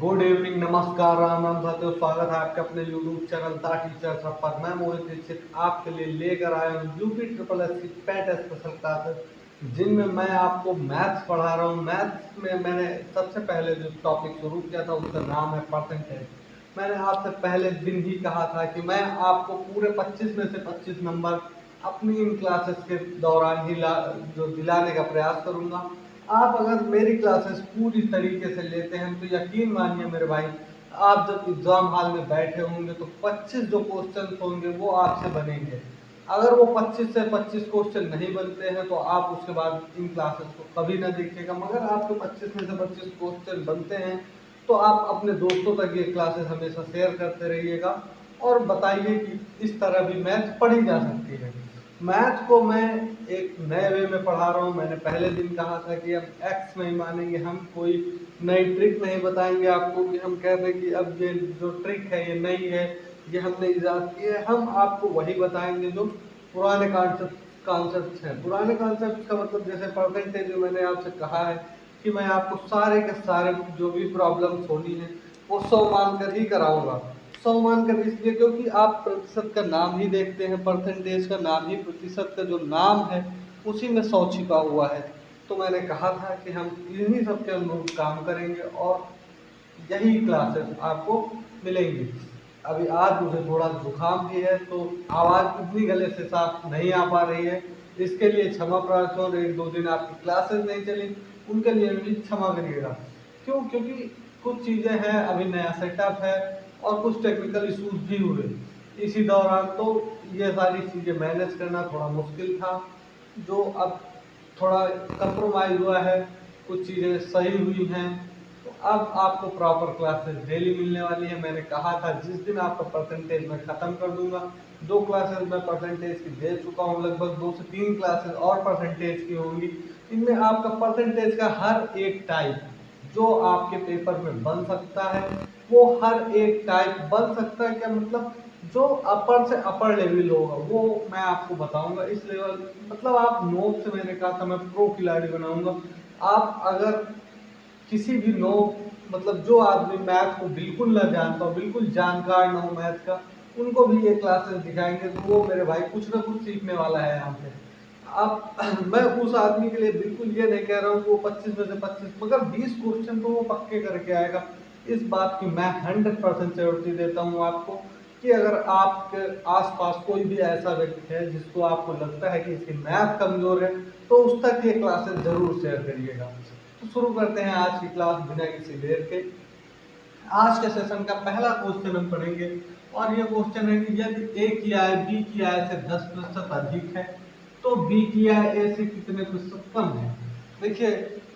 Good evening, नमस्कार, राम राम साथियों। स्वागत है आपके अपने यूट्यूब चैनल द टीचर सब पर। मैं मोहित दीक्षित आपके लिए लेकर आया हूँ यूपी ट्रिपल एस की पैट स्पेशल क्लासेस, जिनमें मैं आपको मैथ्स पढ़ा रहा हूँ। मैथ्स में मैंने सबसे पहले जो टॉपिक शुरू किया था उसका नाम है परसेंटेज। मैंने आपसे पहले दिन ही कहा था कि मैं आपको पूरे 25 में से 25 नंबर अपनी इन क्लासेस के दौरान ही जो दिलाने का प्रयास करूंगा। आप अगर मेरी क्लासेस पूरी तरीके से लेते हैं तो यकीन मानिए मेरे भाई, आप जब एग्जाम हॉल में बैठे होंगे तो 25 जो क्वेश्चन होंगे वो आपसे बनेंगे। अगर वो 25 से 25 क्वेश्चन नहीं बनते हैं तो आप उसके बाद इन क्लासेस को कभी ना देखिएगा। मगर आपके 25 में से 25 क्वेश्चन बनते हैं तो आप अपने दोस्तों तक ये क्लासेस हमेशा शेयर करते रहिएगा और बताइए कि इस तरह भी मैथ पढ़ी जा सकती है। मैथ को मैं एक नए वे में पढ़ा रहा हूँ। मैंने पहले दिन कहा था कि हम एक्स नहीं मानेंगे, हम कोई नई ट्रिक नहीं बताएंगे आपको कि हम कह रहे कि अब ये जो ट्रिक है ये नई है, ये हमने इजाद की है। हम आपको वही बताएंगे जो पुराने कॉन्सेप्ट हैं। पुराने कॉन्सेप्ट का मतलब जैसे परसेंटेज में मैंने आपसे कहा है कि मैं आपको सारे के सारे जो भी प्रॉब्लम्स होनी है वो 100 मानकर ही कराऊंगा। 100 मानकर इसलिए क्योंकि आप प्रतिशत का नाम ही देखते हैं, परसेंटेज का नाम ही, प्रतिशत का जो नाम है उसी में 100 छिपा हुआ है। तो मैंने कहा था कि हम इन्हीं सब के अनुरूप काम करेंगे और यही क्लासेस आपको मिलेंगी। अभी आज मुझे थोड़ा जुकाम भी है तो आवाज़ इतनी गले से साफ नहीं आ पा रही है, इसके लिए क्षमा प्रार्थना। और एक दो दिन आपकी क्लासेस नहीं चली उनके लिए भी क्षमा करिएगा। क्यों? क्योंकि कुछ चीज़ें हैं, अभी नया सेटअप है और कुछ टेक्निकल इश्यूज भी हुए इसी दौरान, तो ये सारी चीज़ें मैनेज करना थोड़ा मुश्किल था, जो अब थोड़ा कंप्रोमाइज हुआ है, कुछ चीज़ें सही हुई हैं। तो अब आपको प्रॉपर क्लासेस डेली मिलने वाली है। मैंने कहा था जिस दिन आपका परसेंटेज मैं ख़त्म कर दूंगा, 2 क्लासेस मैं परसेंटेज की दे चुका हूँ, लगभग 2 से 3 क्लासेस और परसेंटेज की होंगी। इनमें आपका परसेंटेज का हर एक टाइप जो आपके पेपर में बन सकता है वो हर एक टाइप बन सकता है। क्या मतलब? जो अपर से अपर लेवल होगा वो मैं आपको बताऊंगा। इस लेवल मतलब आप नोट से, मैंने कहा था मैं प्रो खिलाड़ी बनाऊंगा। आप अगर किसी भी नो मतलब जो आदमी मैथ को बिल्कुल ना जानता हो, बिल्कुल जानकार ना हो मैथ का, उनको भी ये क्लासेस दिखाएंगे तो वो मेरे भाई कुछ ना कुछ सीखने वाला है यहाँ पे। अब मैं उस आदमी के लिए बिल्कुल ये नहीं कह रहा हूँ कि वो 25 में से 25 मगर 20 क्वेश्चन तो वो पक्के करके आएगा। इस बात की मैं 100% श्योरिटी देता हूँ आपको कि अगर आपके आसपास कोई भी ऐसा व्यक्ति है जिसको आपको लगता है कि इसकी मैथ कमजोर है तो उस तक ये क्लासेस जरूर शेयर करिएगा। तो शुरू करते हैं आज की क्लास बिना किसी देर के। आज के सेशन का पहला क्वेश्चन हम पढ़ेंगे और ये क्वेश्चन है कि यदि ए की आय बी की आय से 10% अधिक है तो बी की आय ए से कितने प्रतिशत कम है। देखिए,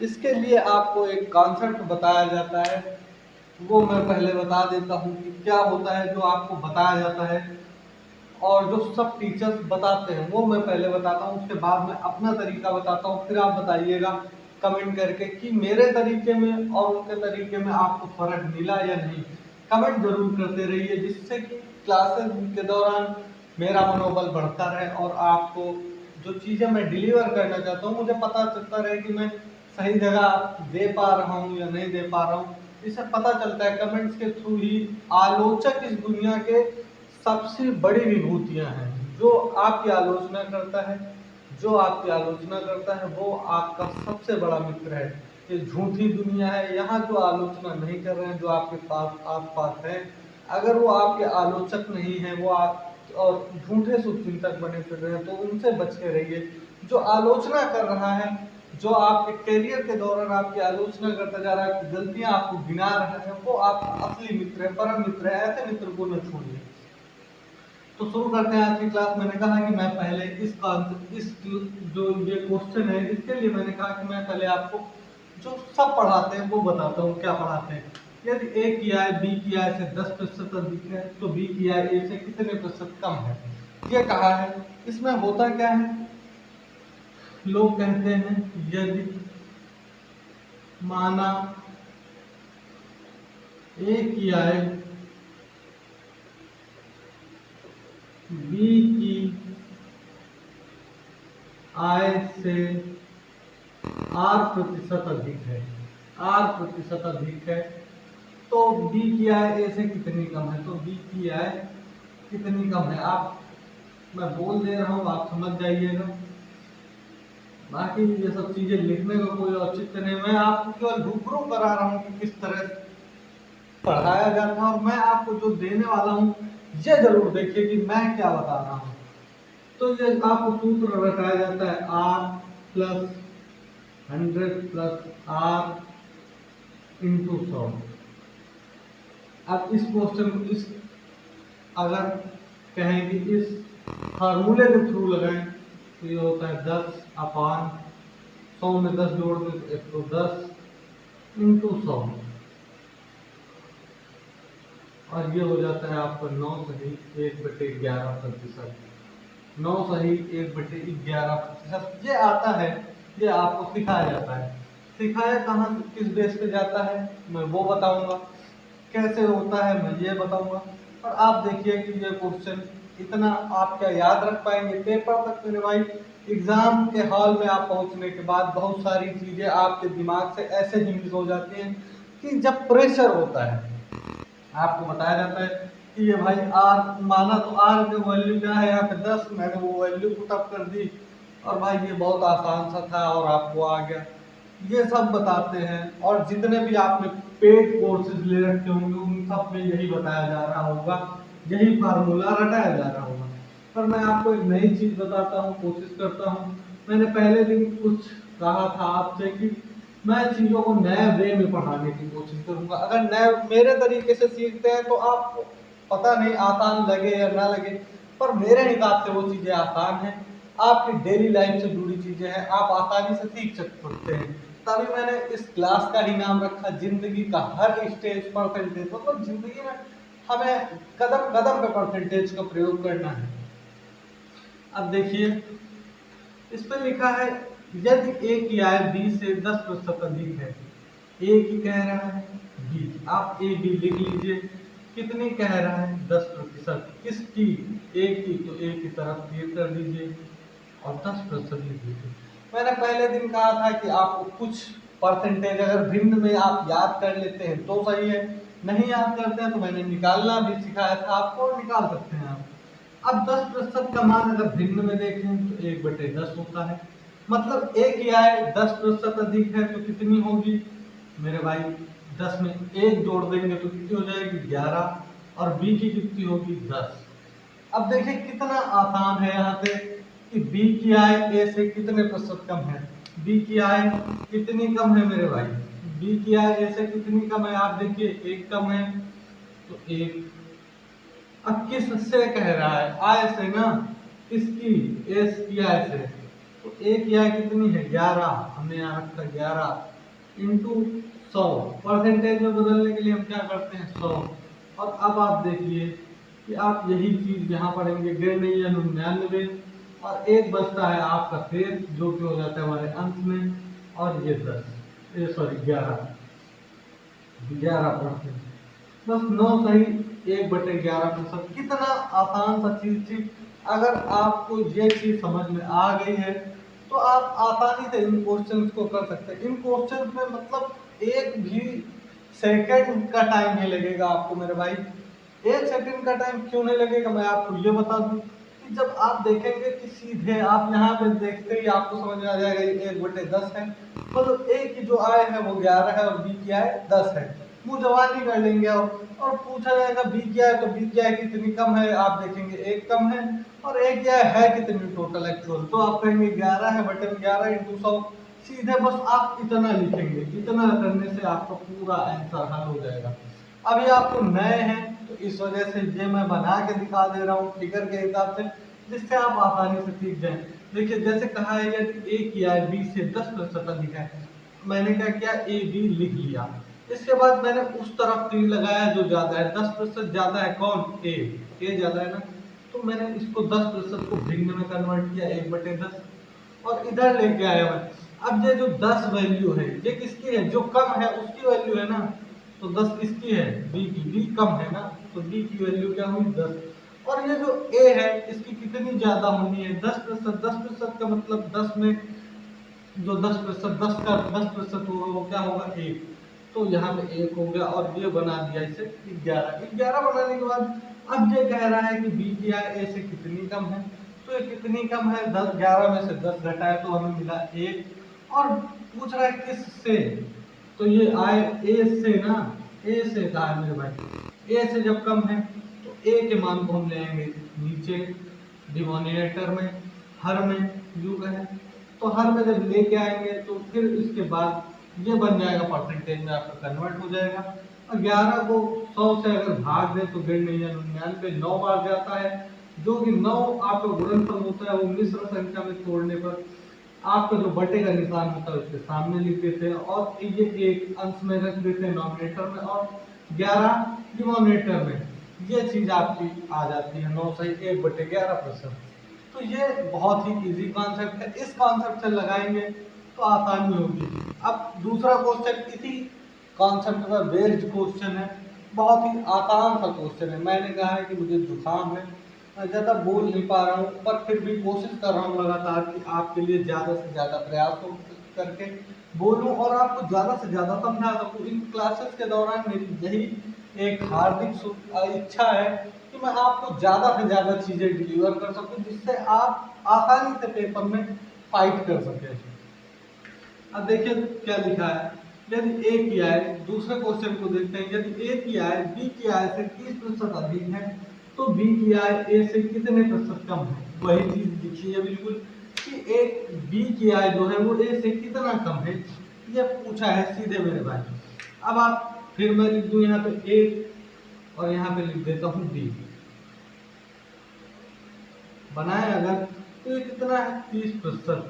इसके लिए आपको एक कॉन्सेप्ट बताया जाता है, वो मैं पहले बता देता हूँ कि क्या होता है जो आपको बताया जाता है और जो सब टीचर्स बताते हैं वो मैं पहले बताता हूँ, उसके बाद मैं अपना तरीका बताता हूँ। फिर आप बताइएगा कमेंट करके कि मेरे तरीके में और उनके तरीके में आपको फर्क मिला या नहीं। कमेंट जरूर करते रहिए जिससे कि क्लासेस के दौरान मेरा मनोबल बढ़ता रहे और आपको जो चीज़ें मैं डिलीवर करना चाहता हूँ मुझे पता चलता रहे कि मैं सही जगह दे पा रहा हूँ या नहीं दे पा रहा हूँ। इससे पता चलता है कमेंट्स के थ्रू ही। आलोचक इस दुनिया के सबसे बड़ी विभूतियां हैं। जो आपकी आलोचना करता है, जो आपकी आलोचना करता है वो आपका सबसे बड़ा मित्र है। ये झूठी दुनिया है, यहाँ जो आलोचना नहीं कर रहे हैं, जो आपके पास आस पास है, अगर वो आपके आलोचक नहीं है, वो आप और झूठे शुभचिंतक बने फिर रहे हैं तो उनसे बच के रहिए। जो आलोचना कर रहा है, जो आपके करियर के दौरान आपकी आलोचना करता जा रहा है, गलतियां आपको गिना रहा है, वो आपका असली मित्र है, परम मित्र है। ऐसे मित्र को न छोड़िए। तो शुरू करते हैं आज की क्लास। मैंने कहा कि मैं पहले इस जो ये क्वेश्चन है इसके लिए मैंने कहा कि मैं पहले आपको जो सब पढ़ाते हैं वो बताता हूँ क्या पढ़ाते हैं। यदि ए की आय बी की आय से 10% अधिक है तो बी की आय ए से कितने प्रतिशत कम है, ये कहा है। इसमें होता क्या है, लोग कहते हैं यदि माना ए की आय बी की आय से 8% अधिक है, 8% अधिक है तो बी की आय ए से कितनी कम है, तो बी की आय कितनी कम है, आप मैं बोल दे रहा हूँ, आप समझ जाइएगा। बाकी ये सब चीजें लिखने का कोई औचित्य नहीं, मैं आपको केवल रूबरू करा रहा हूँ कि किस तरह पढ़ाया जाता है, और मैं आपको जो देने वाला हूँ ये जरूर देखिए कि मैं क्या बता रहा हूँ। तो ये आपको सूत्र रटाया जाता है R plus 100 plus R into 100। अब इस क्वेश्चन को इस अगर कहें कि इस फार्मूले के थ्रू लगाएं तो ये होता है 10 अपान 100 में 10 जोड़ दें तो 110 इंटू 100, और ये हो जाता है आपका 9 सही 1/11%। 9 सही 1/11%। ये आता है, ये आपको सिखाया जाता है। सिखाया कहाँ किस बेस पे जाता है मैं वो बताऊंगा, कैसे होता है मैं ये बताऊंगा। और आप देखिए कि ये क्वेश्चन इतना आप क्या याद रख पाएंगे पेपर तक मेरे भाई। एग्जाम के हॉल में आप पहुंचने के बाद बहुत सारी चीजें आपके दिमाग से ऐसे ही मिस हो जाती हैं कि जब प्रेशर होता है आपको बताया जाता है कि ये भाई आर माना, तो आर की वैल्यू क्या है यहाँ पे 10, मैंने वो वैल्यू पुट अप कर दी और भाई ये बहुत आसान सा था और आपको आ गया। ये सब बताते हैं, और जितने भी आपने पेड कोर्सेज ले रखे होंगे उन सब में यही बताया जा रहा होगा, यही फार्मूला रटाया जा रहा होगा। पर मैं आपको एक नई चीज बताता हूँ, कोशिश करता हूँ। मैंने पहले दिन कुछ कहा था आपसे कि मैं चीजों को नए वे में पढ़ाने की कोशिश करूंगा। अगर नए मेरे तरीके से सीखते हैं तो आपको पता नहीं आसान लगे या ना लगे, पर मेरे हिसाब से वो चीजें आसान हैं, आपकी डेली लाइफ से जुड़ी चीजें हैं, आप आसानी से सीख सकते हैं। तभी मैंने इस क्लास का ही नाम रखा जिंदगी का हर स्टेज परसेंटेज। मतलब जिंदगी में हमें कदम कदम पे परसेंटेज का प्रयोग करना है। अब देखिए इस पर लिखा है यदि ए की आय बी से 10% अधिक है। ए की कह रहा है बी, आप ए बी लिख लीजिए। कितनी कह रहा है 10%, किसकी, ए की, तो ए की तरफ तीर कर दीजिए और 10% लिख लीजिए। मैंने पहले दिन कहा था कि आपको कुछ परसेंटेज अगर भिन्न में आप याद कर लेते हैं तो सही है, नहीं याद करते हैं तो मैंने निकालना भी सिखाया था आपको, निकाल सकते हैं आप। अब 10% का मान अगर भिन्न में देखें तो 1/10 होता है। मतलब ए की आय 10% अधिक है तो कितनी होगी मेरे भाई, 10 में 1 जोड़ देंगे तो कितनी हो जाएगी 11, और बी की कितनी होगी 10। अब देखिए कितना आसान है यहाँ पे कि बी की आय ए से कितने प्रतिशत कम है। बी की आय कितनी कम है मेरे भाई, बी की आय ए से कितनी कम है, आप देखिए 1 कम है तो 1। अब किससे कह रहा है, आय से ना, किसकी, एस की आय से। तो ए की आय कितनी है 11, हमने यहाँ रखा 11 इंटू 100। परसेंटेज में बदलने के लिए हम क्या करते हैं 100। और अब आप देखिए कि आप यही चीज यहाँ पढ़ेंगे 99, और एक बचता है आपका शेष जो कि हो जाता है हमारे अंश में, और ये 10 ये सॉरी 11% बस 9 सही 1/11%। कितना आसान सा चीज थी। अगर आपको ये चीज समझ में आ गई है तो आप आसानी से इन क्वेश्चंस को कर सकते हैं। इन क्वेश्चंस में मतलब एक भी सेकंड का टाइम नहीं लगेगा आपको मेरे भाई। 1 सेकंड का टाइम क्यों नहीं लगेगा मैं आपको ये बता दूं कि जब आप देखेंगे कि सीधे आप यहाँ पे देखते ही आपको समझ में आ जाएगा ये 1/10 है, मतलब ए की जो आय है वो 11 है और बी की आय 10 है। मुंह जवानी कर लेंगे और पूछा जाएगा बी क्या है तो बी क्या है कितनी कम है, आप देखेंगे 1 कम है, और एक क्या है कितनी टोटल एक्चुअल, तो आप कहेंगे 11 है बटे 11 इंटू 100। सीधे बस आप इतना लिखेंगे, इतना करने से आपका पूरा आंसर हल हो जाएगा। अभी आपको नए हैं तो इस वजह से ये मैं बना के दिखा दे रहा हूँ फिगर के हिसाब से, जिससे आप आसानी से सीख जाएं। देखिए जैसे कहा है यदि ए की आय बी से 10% अधिक है, मैंने क्या किया ए बी लिख लिया। इसके बाद मैंने उस तरफ तीर लगाया जो ज्यादा है, 10% ज्यादा है कौन, ए ज्यादा है ना, तो मैंने इसको 10% को भिन्न में कन्वर्ट किया 1/10, और इधर लेके आया मैं। अब ये जो 10 वैल्यू है ये किसकी है, जो कम है उसकी वैल्यू है ना, तो 10 किसकी है, बी की, बी कम है ना, तो बी की वैल्यू क्या हुई 10। और ये जो ए है इसकी कितनी ज्यादा होनी है 10%। 10% का मतलब 10 में जो 10%, 10 का 10% होगा वो क्या होगा 1, तो यहाँ पे 1 हो गया और ये बना दिया इसे 11। 11 बनाने के बाद अब ये कह रहा है कि बी की आय ए से कितनी कम है, तो ये कितनी कम है, 10 11 में से 10 घटाए तो हमें मिला 1 और पूछ रहा है किस से, तो ये आय ए से ना, ए से कहा है मेरे भाई, ए से जब कम है तो ए के मान को हम ले आएंगे नीचे डिनोमिनेटर में, हर में यू कहें तो हर में जब लेके आएंगे तो फिर इसके बाद ये बन जाएगा परसेंटेज में आपका कन्वर्ट हो जाएगा। और 11 को 100 से अगर भाग दे तो 99 9 बार जाता है, जो कि 9 आपका गुणनफल होता है वो मिश्र संख्या में तोड़ने पर आपका जो बटे का निशान होता है उसके सामने लिख देते हैं और ये एक अंश में रख देते हैं नॉमिनेटर में और 11 डिनोमिनेटर में। ये चीज आपकी आ जाती है 9 सही 1/11%। तो ये बहुत ही इजी कॉन्सेप्ट है, इस कॉन्सेप्ट से लगाएंगे तो आसानी होगी। अब दूसरा क्वेश्चन इसी कॉन्सेप्ट पर बेस्ड क्वेश्चन है, बहुत ही आसान सा क्वेश्चन है। मैंने कहा है कि मुझे जुकाम है, मैं ज़्यादा बोल नहीं पा रहा हूँ, पर फिर भी कोशिश कर रहा हूँ लगातार कि आपके लिए ज़्यादा से ज़्यादा प्रयास करके बोलूँ और आपको ज़्यादा से ज़्यादा समझा सकूँ। इन क्लासेस के दौरान मेरी यही एक हार्दिक इच्छा है कि मैं आपको ज़्यादा से ज़्यादा चीज़ें डिलीवर कर सकूँ, जिससे आप आसानी से पेपर में फाइट कर सकें। अब देखिए क्या लिखा है, यदि ए की आय, दूसरे क्वेश्चन को देखते हैं, यदि ए की आय बी की आय से 30% अधिक है तो बी की आय ए से कितने प्रतिशत कम है। वही चीज लिखी है बिल्कुल कि एक बी की आय जो है वो ए से कितना कम है, ये पूछा है सीधे मेरे भाई। अब आप फिर मैं लिख दूं यहाँ पे ए और यहाँ पे लिख देता हूँ बी, बनाए अगर तो ये कितना है 30%।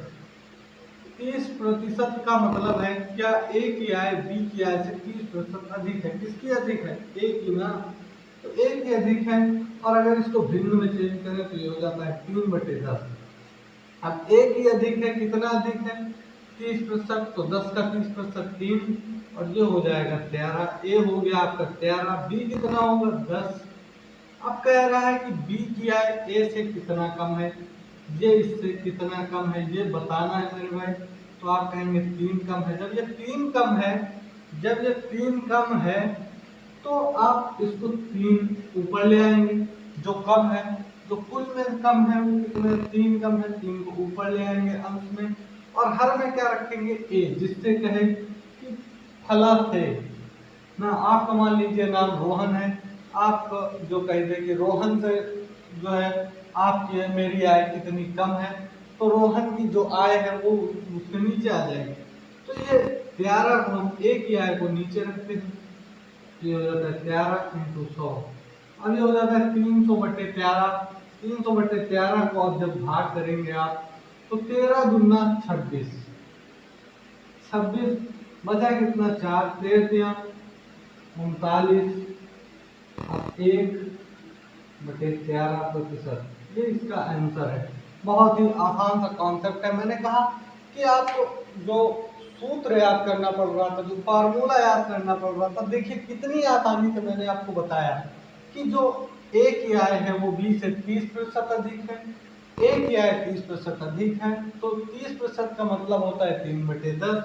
30% का मतलब है क्या ए की आय बी की आय से 30% अधिक है, किसकी अधिक है, ए की ना, तो ए की अधिक है। और अगर इसको भिन्न में चेंज करें तो ये हो जाता है 3/10। अब ए की अधिक है, कितना अधिक है 30%, तो 10 का 30% 3 और ये हो जाएगा 13। ए हो गया आपका 13, बी कितना होगा 10। अब कह रहा है कि बी की आय ए से कितना कम है, ये इससे कितना कम है ये बताना है मेरे भाई। तो आप कहेंगे 3 कम है, जब ये 3 कम है, जब ये 3 कम है तो आप इसको 3 ऊपर ले आएंगे, जो कम है, जो कुल में कम है वो कितने 3 कम है, 3 को ऊपर ले आएंगे अंश में और हर में क्या रखेंगे ए, जिससे कहे कि फला से ना, आपका मान लीजिए नाम रोहन है, आप जो कह दे कि रोहन से जो है आपकी है मेरी आय कितनी कम है, तो रोहन की जो आय है वो उसके नीचे आ जाएगी। तो ये 11 को हम ए की आय को नीचे रखते हैं, ये हो जाता है 11 इंटू 100। अब ये हो जाता है 300/13। 300/13 को अब जब भाग करेंगे आप तो 13 दूना 26, 26 बचा कितना 4, 13 39, अब 1/13%, ये इसका आंसर है। बहुत ही आसान सा कॉन्सेप्ट है। मैंने कहा कि आपको जो सूत्र याद करना पड़ रहा था, जो फार्मूला याद करना पड़ रहा था, देखिए कितनी आसानी से मैंने आपको बताया कि जो ए की आय है वो बी से 30% अधिक है, ए की आय 30% अधिक है, तो 30% का मतलब होता है 3/10।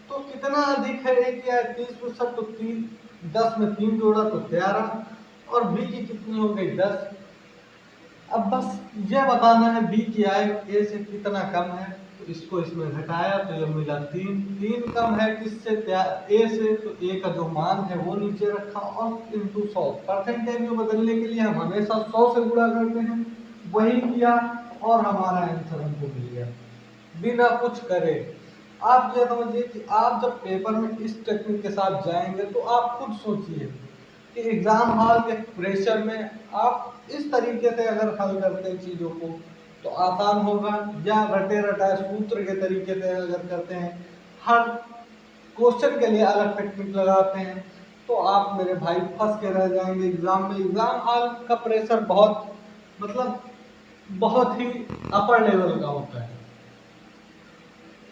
तो कितना अधिक है ए की आय 30%, तो 10 में 3 जोड़ा तो 13 और बी की कितनी हो गई 10। अब बस ये बताना है बी की आय ए से कितना कम है, तो इसको इसमें घटाया तो ये मिला 3। 3 कम है किससे, ए से, तो ए का जो मान है वो नीचे रखा और इंटू 100। परसेंटेज में बदलने के लिए हम हमेशा 100 से गुणा करते हैं, वही किया और हमारा आंसर हमको मिल गया बिना कुछ करे। आप ये समझिए कि आप जब पेपर में इस टेक्निक के साथ जाएंगे तो आप खुद सोचिए कि एग्जाम हॉल के प्रेशर में आप इस तरीके से अगर हल करते हैं चीजों को तो आसान होगा, या रटे रटाए सूत्र के तरीके से अगर करते हैं, हर क्वेश्चन के लिए अलग टेक्निक लगाते हैं, तो आप मेरे भाई फंस के रह जाएंगे एग्जाम में। एग्जाम हॉल का प्रेशर बहुत मतलब बहुत ही अपर लेवल का होता है।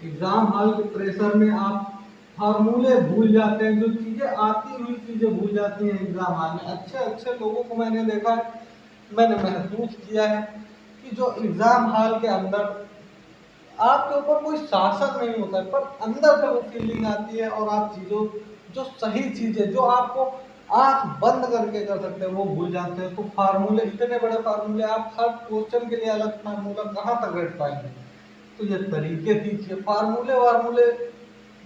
एग्जाम हॉल के प्रेशर में आप फार्मूले भूल जाते हैं, जो चीजें आती हुई चीजें भूल जाती हैं एग्जाम हॉल में। अच्छे अच्छे लोगों को मैंने देखा है, मैंने महसूस किया है कि जो एग्जाम हॉल के अंदर आपके ऊपर कोई शासन नहीं होता है, पर अंदर से वो फीलिंग आती है और आप चीजों जो सही चीजें जो आपको आंख बंद करके कर सकते हैं वो भूल जाते हैं। तो फार्मूले, इतने बड़े फार्मूले, आप हर क्वेश्चन के लिए अलग फार्मूला कहाँ तक रट पाएंगे। तो ये तरीके सीखिए। फार्मूले वार्मूले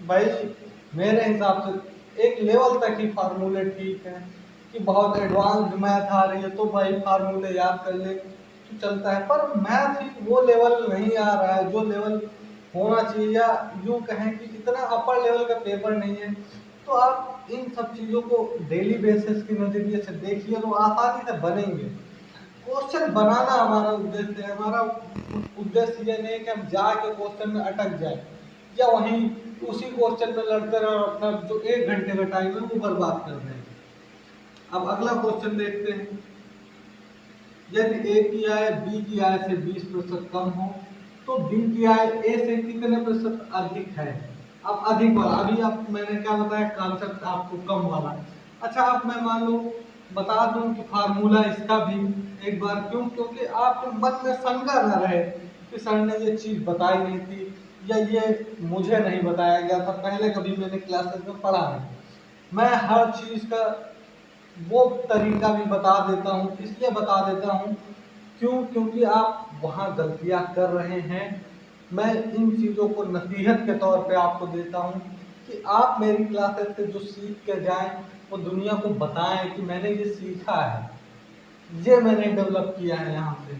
भाई मेरे हिसाब से एक लेवल तक ही फार्मूले ठीक है, कि बहुत एडवांस मैथ आ रही है तो भाई फार्मूले याद कर ले तो चलता है, पर मैथ ही वो लेवल नहीं आ रहा है जो लेवल होना चाहिए, या यूँ कहें कि इतना अपर लेवल का पेपर नहीं है। तो आप इन सब चीज़ों को डेली बेसिस के नज़रिए से देखिए तो आसानी से बनेंगे। क्वेश्चन बनाना हमारा उद्देश्य है। हमारा उद्देश्य ये नहीं है कि हम जाके क्वेश्चन में अटक जाए या वहीं उसी क्वेश्चन में लड़ते रहे और अपना जो 1 घंटे का टाइम है वो बर्बाद कर दें। अब अगला क्वेश्चन देखते हैं। यदि ए की आय बी की आय से 20% कम हो तो बी की आय ए से कितने प्रतिशत अधिक है। अब अधिक वाला, अभी आप मैंने क्या बताया, कॉन्सेप्ट आपको कम वाला। अच्छा, अब मैं मान लो बता दूं कि फार्मूला इसका भी एक बार, क्योंकि आपके मन में शंका न रहे कि सर ने ये चीज बताई नहीं थी या ये मुझे नहीं बताया गया था, पहले कभी मैंने क्लासेस में पढ़ा नहीं। मैं हर चीज का वो तरीका भी बता देता हूँ, इसलिए बता देता हूँ क्योंकि आप वहाँ गलतियाँ कर रहे हैं। मैं इन चीज़ों को नसीहत के तौर पे आपको देता हूँ कि आप मेरी क्लासेस से जो सीख के जाएं वो दुनिया को बताएं कि मैंने ये सीखा है, ये मैंने डेवलप किया है यहाँ से।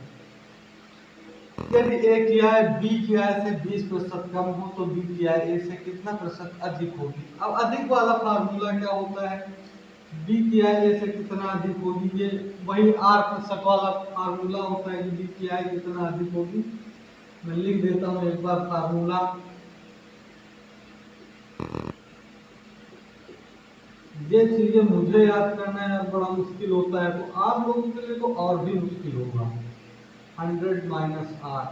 यदि ए की आय बी की आय से 20% कम हो तो बी की आय ए से कितना प्रतिशत अधिक होगी। अब अधिक वाला फार्मूला क्या होता है, बी की आय ए से कितना अधिक होगी, ये वही R% वाला फार्मूला होता है कि बी की आय कितना अधिक होगी। मैं लिख देता हूँ एक बार फार्मूला। ये चीजें मुझे याद करना यार बड़ा मुश्किल होता है, तो आप लोगों के लिए तो और भी मुश्किल होगा। 100 माइनस आर,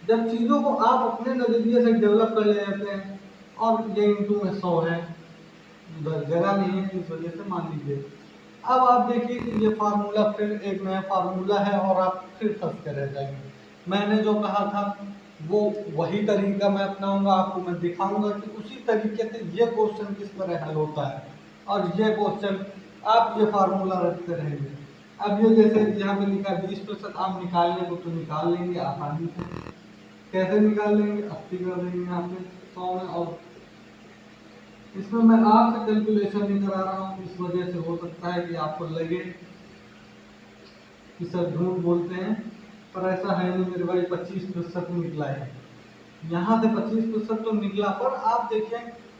जब चीज़ों को आप अपने नज़रिए से डेवलप कर ले जाते हैं, और ये इंटू में 100 है, उधर जगह नहीं है इस वजह से मान लीजिए। अब आप देखिए कि ये फार्मूला फिर एक नया फार्मूला है और आप फिर फंस कर रह जाएंगे। मैंने जो कहा था वो वही तरीका मैं अपनाऊंगा, आपको मैं दिखाऊंगा कि उसी तरीके से ये क्वेश्चन किस तरह हल होता है, और ये क्वेश्चन आप ये फार्मूला रखते रहेंगे। अब ये जैसे यहाँ पे लिखा 20% आप निकालने को तो निकाल लेंगे आसानी से। कैसे निकाल लेंगे, 80 कर देंगे यहाँ पे 100 में, और इसमें मैं आपसे कैलकुलेशन नहीं करा रहा हूँ, इस वजह से हो सकता है कि आपको लगे कि सर झूठ बोलते हैं, पर ऐसा है नहीं मेरे भाई। 25% निकला है यहाँ से, 25% तो निकला, पर आप देखिए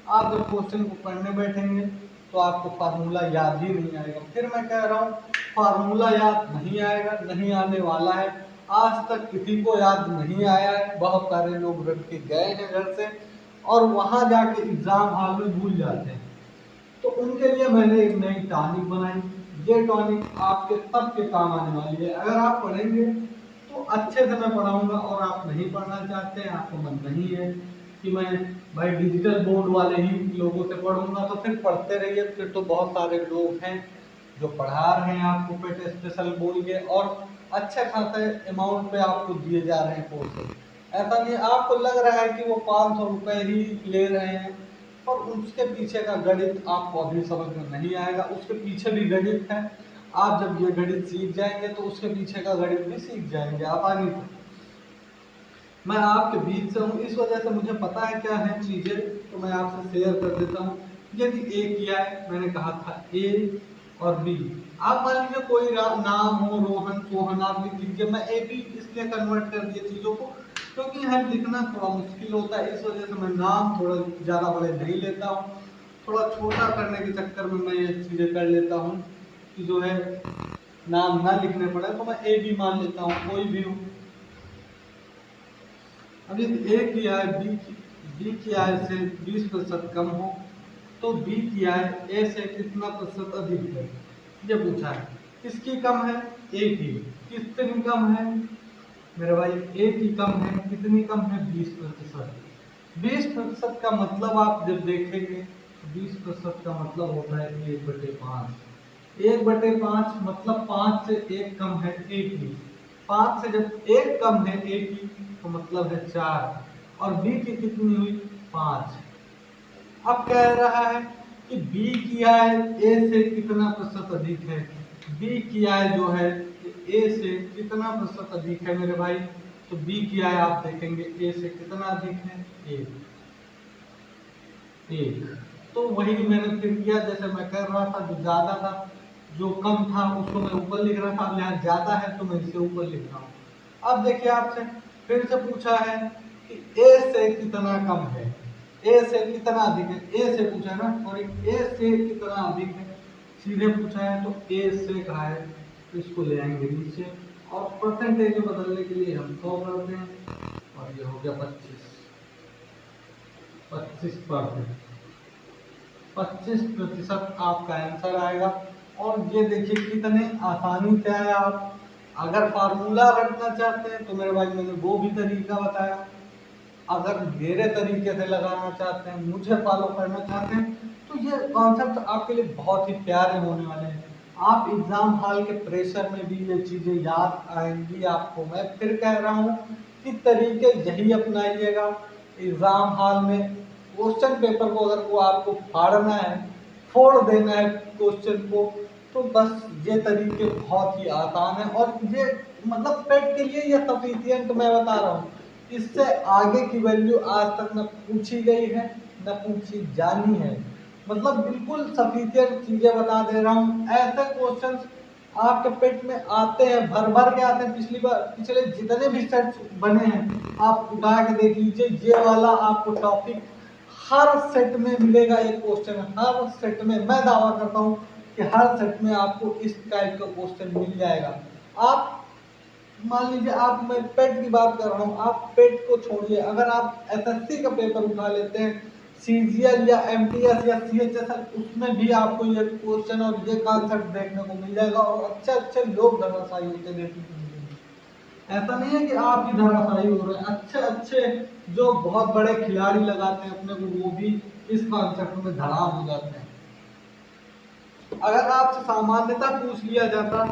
आप जब क्वेश्चन को पढ़ने बैठेंगे तो आपको फार्मूला याद ही नहीं आएगा। फिर मैं कह रहा हूँ फार्मूला याद नहीं आएगा, नहीं आने वाला है। आज तक किसी को याद नहीं आया है, बहुत सारे लोग रट के गए हैं घर से और वहां जाके एग्जाम हॉल में भूल जाते हैं। तो उनके लिए मैंने एक नई टॉनिक बनाई। ये टॉनिक आपके सबके काम आने वाली है। अगर आप पढ़ेंगे तो अच्छे से मैं पढ़ाऊंगा, और आप नहीं पढ़ना चाहते हैं, आपको मन नहीं है कि मैं भाई डिजिटल बोर्ड वाले ही लोगों से पढ़ूंगा, तो फिर पढ़ते रहिए। फिर तो बहुत सारे लोग हैं जो पढ़ा रहे हैं आपको पेट स्पेशल बोल के, और अच्छे खासे अमाउंट पे आपको दिए जा रहे हैं कोर्सेज। ऐसा नहीं आपको लग रहा है कि वो 500 रुपये ही ले रहे हैं, और उसके पीछे का गणित आपको अभी समझ में नहीं आएगा। उसके पीछे भी गणित है, आप जब ये गणित सीख जाएंगे तो उसके पीछे का गणित भी सीख जाएंगे आसानी से। मैं आपके बीच से हूँ, इस वजह से मुझे पता है क्या है चीजें, तो मैं आपसे शेयर कर देता हूँ। यदि ए किया है, मैंने कहा था ए और बी, आप मान लीजिए कोई नाम हो, रोहन सोहन, आप लिख लीजिए। मैं ए बी इसलिए कन्वर्ट कर दिया चीजों को क्योंकि यहाँ लिखना थोड़ा मुश्किल होता है, इस वजह से मैं नाम थोड़ा ज्यादा बड़े नहीं लेता हूँ। थोड़ा छोटा करने के चक्कर में मैं ये चीजें कर लेता हूँ कि जो है नाम ना लिखने पड़े, तो मैं ए बी मान लेता हूँ, कोई भी हो। अब यदि ए की आय बी की आय से 20% कम हो तो बी की आय ए से कितना प्रतिशत अधिक है, ये पूछा है। किसकी कम है, ए की। कितनी कम है मेरे भाई, ए की कम है। कितनी कम है, 20%। 20% का मतलब आप जब देखेंगे, 20% का मतलब होता है 1/5। 1/5 मतलब 5 से 1 कम है ए की। 5 से जब 1 कम है ए की तो मतलब है 4, और बी की कितनी हुई, 5। अब कह रहा है कि बी की आय ए से कितना प्रतिशत अधिक है। बी की आय जो है ए से कितना प्रतिशत अधिक है मेरे भाई। तो बी की आय आप देखेंगे ए से कितना अधिक है, एक। तो वही मैंने फिर किया, जैसे मैं कर रहा था, जो ज्यादा था जो कम था उसको मैं ऊपर लिख रहा था, अब यहाँ ज्यादा है तो मैं इसे ऊपर लिख रहा हूँ। अब देखिए आपसे फिर से पूछा है कि ए से कितना कम है, ए से कितना अधिक है, ए से पूछा है ना, सॉरी, ए से कितना अधिक है, सीधे पूछा है तो ए से कहा है तो इसको ले आएंगे नीचे और परसेंटेज में बदलने के लिए हम 100 करते हैं और ये हो गया 25%। 25% आपका आंसर आएगा। और ये देखिए कितने आसानी से आया। आप अगर फार्मूला रखना चाहते हैं तो मेरे भाई मैंने वो भी तरीका बताया, अगर मेरे तरीके से लगाना चाहते हैं, मुझे फॉलो करना चाहते हैं, तो ये कॉन्सेप्ट आपके लिए बहुत ही प्यारे होने वाले हैं। आप एग्जाम हॉल के प्रेशर में भी ये चीजें याद आएंगी आपको। मैं फिर कह रहा हूँ कि तरीके यही अपनाइएगा एग्जाम हॉल में। क्वेश्चन पेपर को अगर वो आपको फाड़ना है, फोड़ देना है क्वेश्चन को, तो बस ये तरीके बहुत ही आसान है। और ये मतलब पेट के लिए ये सफिशियंट मैं बता रहा हूँ। इससे आगे की वैल्यू आज तक न पूछी गई है न पूछी जानी है। मतलब बिल्कुल सफिशियंट चीजें बता दे रहा हूँ। ऐसे क्वेश्चंस आपके पेट में आते हैं, भर भर के आते हैं। पिछली बार पिछले जितने भी सेट बने हैं आप उठा के देख लीजिए, ये वाला आपको टॉपिक हर सेट में मिलेगा। एक क्वेश्चन हर सेट में, मैं दावा करता हूँ कि हर सेट में आपको इस टाइप का क्वेश्चन मिल जाएगा। आप मान लीजिए, आप, मैं पेट की बात कर रहा हूँ, आप पेट को छोड़िए, अगर आप एसएससी का पेपर उठा लेते हैं, सीजीएल या एमटीएस या सीएचएसएल, उसमें भी आपको ये क्वेश्चन और ये कॉन्सेप्ट देखने को मिल जाएगा और अच्छे अच्छे लोग धराशायी होते देखने को मिलेंगे। ऐसा नहीं है कि आप ही धराशायी हो रहे हैं, अच्छे अच्छे जो बहुत बड़े खिलाड़ी लगाते हैं अपने को, वो भी इस कॉन्सेप्ट में धड़ाम हो जाते हैं। अगर आपसे सामान्यता पूछ लिया जाता,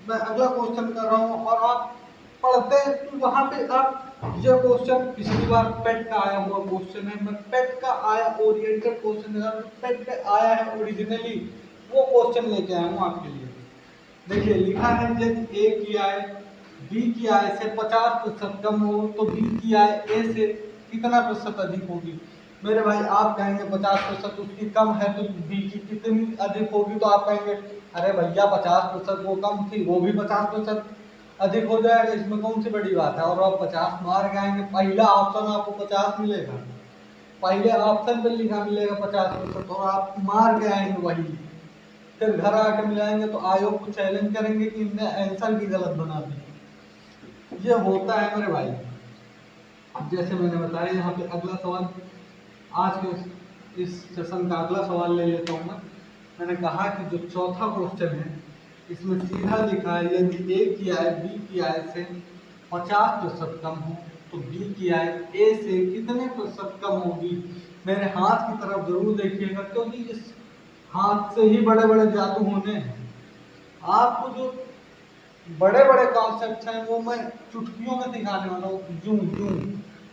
मैं अगला क्वेश्चन कर रहा हूँ और आप पढ़ते हैं, तो वहां पे आप ये क्वेश्चन पिछली बार पेट का आया हुआ क्वेश्चन है, मैं पेट का आया ओरिएंटेड क्वेश्चन है, पेट पे आया है ओरिजिनली, वो क्वेश्चन लेके आया हूँ आपके लिए। देखिए लिखा है यदि ए की आय बी की आय से 50% कम हो तो बी की आय ए से कितना प्रतिशत अधिक होगी। मेरे भाई आप कहेंगे 50% उसकी कम है तो बी की कितनी अधिक होगी, तो आप कहेंगे अरे भैया 50% वो कम थी, वो भी 50% अधिक हो जाएगा, इसमें कौन सी बड़ी बात है। और आप 50 मार के आएंगे, पहला ऑप्शन आपको 50 मिलेगा, पहले ऑप्शन पे लिखा मिलेगा 50%, और आप मार के आएंगे वही, फिर घर आके मिलाएंगे तो आयोग को चैलेंज करेंगे कि इनने आंसर भी गलत बना दी। ये होता है मेरे भाई। अब जैसे मैंने बताया, यहाँ पे अगला सवाल, आज के इस सेशन का अगला सवाल ले लेता हूँ मैं। मैंने कहा कि जो चौथा क्वेश्चन है इसमें सीधा लिखा है यदि ए की आय बी की आय से 50% कम हो तो बी की आय ए से कितने प्रतिशत कम होगी। मेरे हाथ की तरफ जरूर देखिएगा, क्योंकि इस हाथ से ही बड़े बड़े जादू होने हैं। आपको जो बड़े बड़े कॉन्सेप्ट हैं वो मैं चुटकियों में सिखाने वाला हूँ, यूं यूं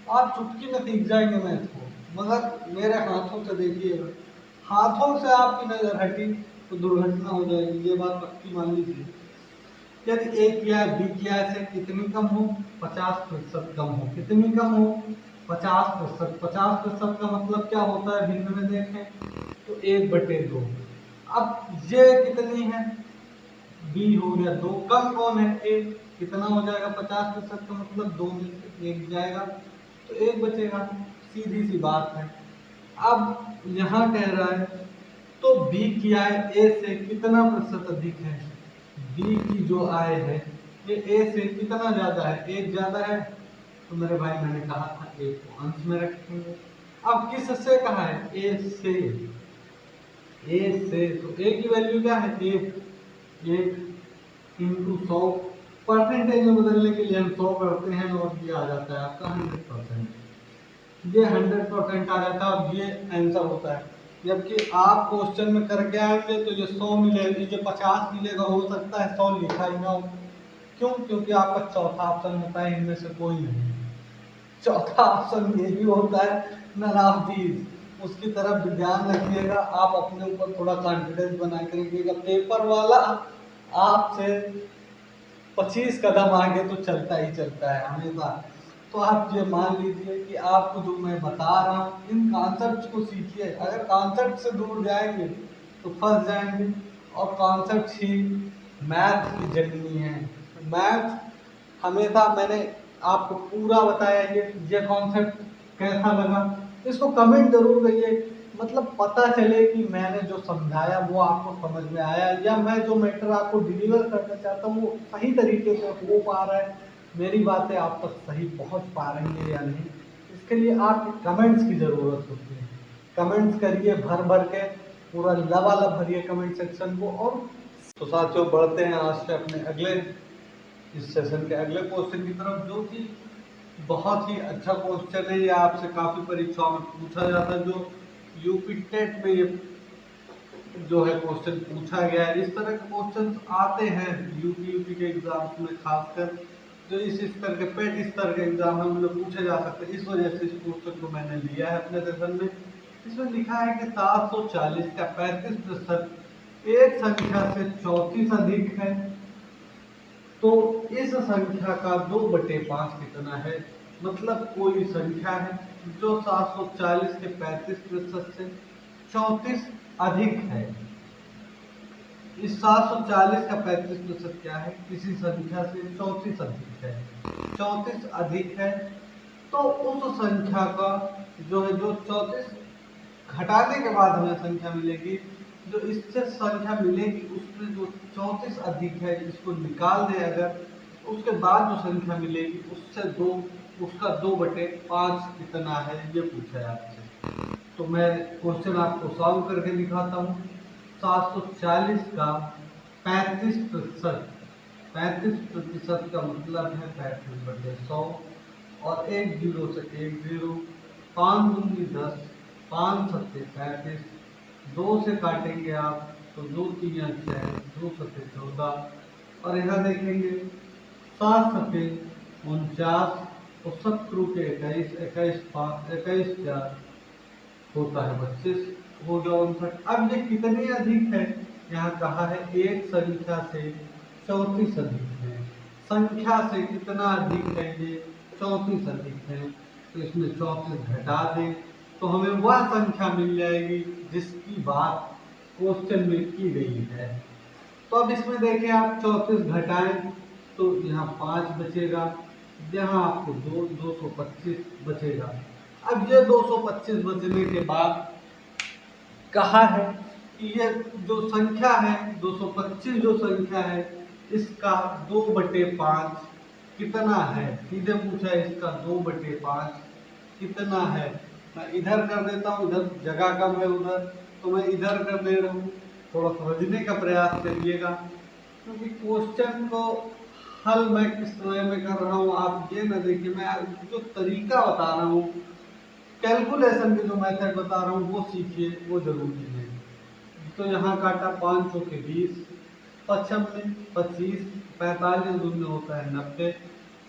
आप चुटकी में सीख जाएंगे मैथ को। मगर मेरे हाथों से देखिएगा, हाथों से आपकी नजर हटी तो दुर्घटना हो जाएगी, ये बात पक्की मान लीजिए। यदि ए की आय बी की आय से कितनी कम हो, 50% कम हो, कितनी कम हो, 50%। 50% का मतलब क्या होता है भिन्न में देखें तो 1/2। अब ये कितनी है, बी हो गया 2, कम कौन है ए, कितना हो जाएगा 50% का मतलब 2 में से 1 जाएगा तो 1 बचेगा, सीधी सी बात है। अब यहाँ कह रहा है तो बी की आय ए से कितना प्रतिशत अधिक है। बी की जो आय है ये ए से कितना ज्यादा है, 1 ज्यादा है, तो मेरे भाई मैंने कहा था 1 को अंश में रखेंगे। अब किस से कहा है, ए से, ए से, तो ए की वैल्यू क्या है, 1 इंटू 100, परसेंटेज में बदलने के लिए हम 100 करते हैं और ये आ जाता है आपका 100%। ये 100% आ जाता है और ये आंसर होता है। जबकि आप क्वेश्चन में करके आएंगे तो ये 100 मिलेगा, ये 50 मिलेगा, हो सकता है 100 लिखा ही ना हो। क्यों, क्योंकि आपका चौथा ऑप्शन होता है इनमें से कोई नहीं। चौथा ऑप्शन ये भी होता है नन ऑफ दीज, उसकी तरफ भी ध्यान रखिएगा। आप अपने ऊपर थोड़ा कॉन्फिडेंस बना के रखिएगा। पेपर वाला आपसे 25 कदम आगे तो चलता ही चलता है हमेशा। तो आप ये मान लीजिए कि आपको जो मैं बता रहा हूँ इन कॉन्सेप्ट्स को सीखिए। अगर कॉन्सेप्ट से दूर जाएंगे तो फंस जाएंगे, और कॉन्सेप्ट ही मैथ की जननी है। मैथ हमेशा मैंने आपको पूरा बताया। ये कॉन्सेप्ट कैसा लगा इसको कमेंट जरूर करिए, मतलब पता चले कि मैंने जो समझाया वो आपको समझ में आया, या मैं जो मैटर आपको डिलीवर करना चाहता हूँ वो सही तरीके से हो पा रहा है, मेरी बातें आप तक सही पहुंच पा रही है या नहीं। इसके लिए आपके कमेंट्स की ज़रूरत होती है। कमेंट्स करिए भर भर के, पूरा लबालब भरिए कमेंट सेक्शन को। और तो साथियों बढ़ते हैं आज से अपने अगले इस सेशन के अगले क्वेश्चन की तरफ, जो कि बहुत ही अच्छा क्वेश्चन है। ये आपसे काफ़ी परीक्षाओं में पूछा जाता है, जो यूपी टेट में ये जो है क्वेश्चन पूछा गया है। इस तरह के क्वेश्चन आते हैं यूपी के एग्जाम्स में, खासकर जो इस स्तर के पेट स्तर के एग्जाम है उनमें पूछे जा सकते हैं। इस वजह से इस क्वेश्चन को मैंने लिया है अपने सेशन में। इसमें लिखा है कि 740 का 35% एक संख्या से 34 अधिक है, तो इस संख्या का 2/5 कितना है। मतलब कोई संख्या है जो 740 के 35% से 34 अधिक है। इस 740 का 35% क्या है, किसी संख्या से 34 अधिक है। 34 अधिक है तो उस संख्या का जो है, जो 34 घटाने के बाद हमें संख्या मिलेगी, जो इससे संख्या मिलेगी उसमें जो 34 अधिक है इसको निकाल दे अगर, उसके बाद जो संख्या मिलेगी उससे दो, उसका 2/5 कितना है, ये पूछा है आपसे। तो मैं क्वेश्चन आपको सॉल्व करके दिखाता हूँ। 740 का 35%, 35% का मतलब है 35/100, और एक जीरो से एक जीरो, 5 दूनी 10, 5 सत्ते 35, 2 से काटेंगे आप तो 2 3 6, 2 सत्ते 14, और यहाँ देखेंगे 7 सत्ते 49, और 7 के 21, 21 5, 21 4 होता है 25, हो गया 59। अब ये कितने अधिक है, यहाँ कहा है एक संख्या से 34 अधिक है। संख्या से कितना अधिक है, ये 34 अधिक है, तो इसमें 34 घटा दें तो हमें वह संख्या मिल जाएगी जिसकी बात क्वेश्चन में की गई है। तो अब इसमें देखें आप 34 घटाएं तो यहाँ 5 बचेगा, यहाँ आपको 225 बचेगा। अब ये 225 बचने के बाद कहा है कि ये जो संख्या है 225 जो संख्या है इसका 2/5 कितना है। सीधे पूछा है इसका 2/5 कितना है। मैं इधर कर देता हूँ, इधर जगह कम है उधर, तो मैं इधर कर दे रहा हूँ। थोड़ा समझने का प्रयास करिएगा, क्योंकि क्वेश्चन को हल मैं किस तरह में कर रहा हूँ आप ये ना देखिए, मैं जो तरीका बता रहा हूँ, कैलकुलेशन के जो मेथड बता रहा हूँ वो सीखिए, वो जरूरी है। तो यहाँ काटा 5 चौके 20, 55 में 25, 45 दूनी होता है 90,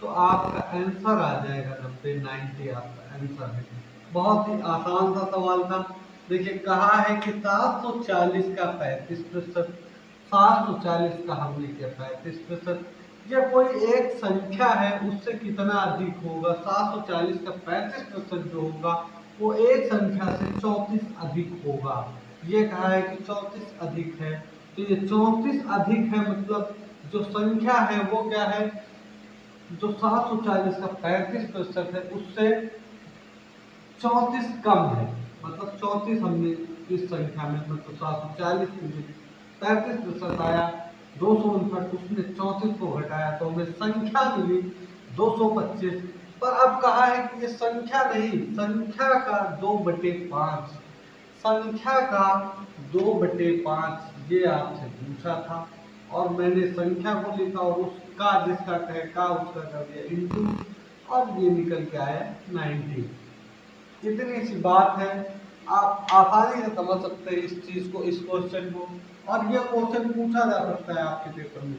तो आपका आंसर आ जाएगा 90, 90 आपका आंसर है। बहुत ही आसान सा सवाल था। देखिए कहा है कि 740 का 35%, 740 का हमने किया 35%, यह कोई एक संख्या है उससे कितना अधिक होगा। 740 का 35% जो होगा वो एक संख्या से 34 अधिक होगा। ये कहा है कि 34 अधिक है, तो ये 34 अधिक है मतलब जो संख्या है वो क्या है, जो 740 का 35% है उससे 34 कम है। मतलब 34 हमने इस संख्या में, मतलब 740 में 35% आया, 259 उसने 34 को घटाया तो हमें संख्या मिली 225। पर अब कहा है कि ये संख्या नहीं, संख्या का 2/5, संख्या का 2/5 ये आपसे पूछा था, और मैंने संख्या को लिखा और उसका जिसका का उसका कर दिया इंटू, और ये निकल के आया 90। इतनी सी बात है, आप आसानी से समझ सकते हैं इस चीज को, इस क्वेश्चन को। और यह क्वेश्चन पूछा जा सकता है आपके पेपर में।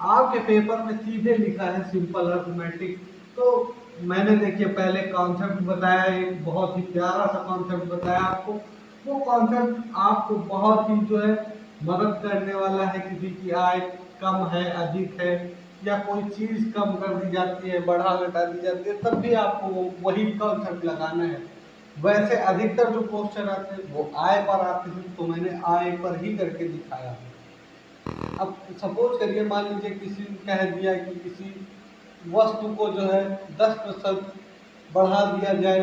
आपके पेपर में सीधे लिखा है सिंपल अर्थमेटिक, तो मैंने देखिए पहले कॉन्सेप्ट बताया, एक बहुत ही प्यारा सा कॉन्सेप्ट बताया आपको। वो कॉन्सेप्ट आपको बहुत ही जो है मदद करने वाला है। किसी की आय कम है, अधिक है, या कोई चीज कम कर दी जाती है, बढ़ा घटा दी जाती है, तब भी आपको वही कॉन्सेप्ट लगाना है। वैसे अधिकतर जो क्वेश्चन आते हैं वो आय पर आते हैं, तो मैंने आय पर ही करके दिखाया। अब सपोज करिए, मान लीजिए किसी ने कह दिया कि किसी वस्तु को जो है 10% बढ़ा दिया जाए,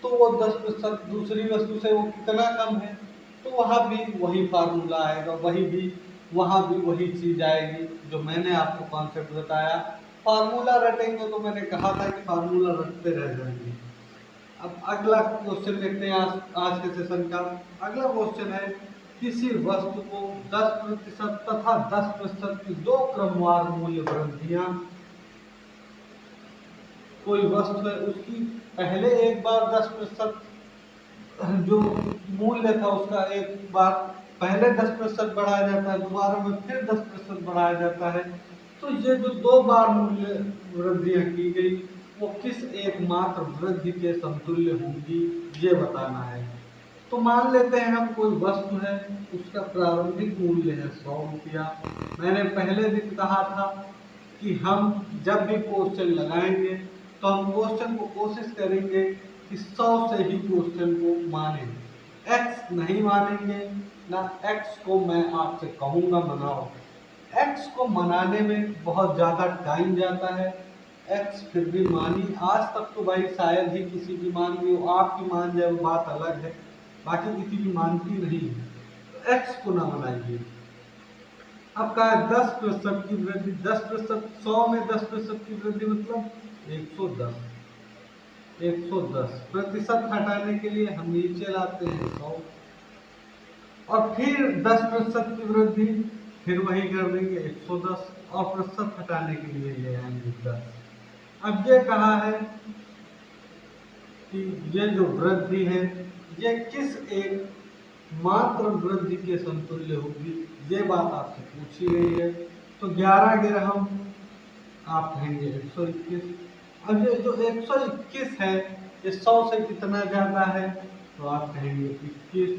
तो वो 10% दूसरी वस्तु से वो कितना कम है, तो वहाँ भी वही फार्मूला आएगा, वहाँ भी वही चीज आएगी जो मैंने आपको कॉन्सेप्ट बताया। फार्मूला रटेंगे तो मैंने कहा था कि फार्मूला रटते रह जाएंगे। अब अगला क्वेश्चन देखते हैं आज के सेशन का। अगला क्वेश्चन है, किसी वस्तु को 10% तथा 10% की दो क्रमवार मूल्य वृद्धियां, कोई वस्तु है उसकी पहले एक बार 10% जो मूल्य था उसका एक बार पहले 10% बढ़ाया जाता है, दोबारा में फिर 10% बढ़ाया जाता है, तो ये जो दो बार मूल्य वृद्धियां की गई वो किस एकमात्र वृद्धि के समतुल्य होंगी, ये बताना है। तो मान लेते हैं हम कोई वस्तु है, उसका प्रारंभिक मूल्य है 100 रुपया। मैंने पहले दिन कहा था कि हम जब भी क्वेश्चन लगाएंगे तो हम क्वेश्चन को कोशिश करेंगे कि 100 से ही क्वेश्चन को माने, एक्स नहीं मानेंगे ना। एक्स को मैं आपसे कहूंगा बनाओ, एक्स को मनाने में बहुत ज़्यादा टाइम जाता है। एक्स फिर भी मानी, आज तक तो भाई शायद ही किसी की मान गई हो, आपकी मान जाए वो बात अलग है, बाकी किसी की मानती नहीं है, तो एक्स को ना मनाइए। अब कहा है 10% की वृद्धि, 10%, 100 में 10% की वृद्धि मतलब 110। 110 प्रतिशत हटाने के लिए हम नीचे लाते हैं 100, और फिर 10% की वृद्धि फिर वही कर देंगे 110, और प्रतिशत हटाने के लिए ले आएंगे 10। अब ये कहा है कि ये जो वृद्धि है ये किस एक मात्र वृद्धि के समतुल्य होगी, ये बात आपसे पूछी गई है। तो 11 गिरहम आप कहेंगे 121। अब ये जो 121 है ये 100 से कितना ज्यादा है, तो आप कहेंगे 21।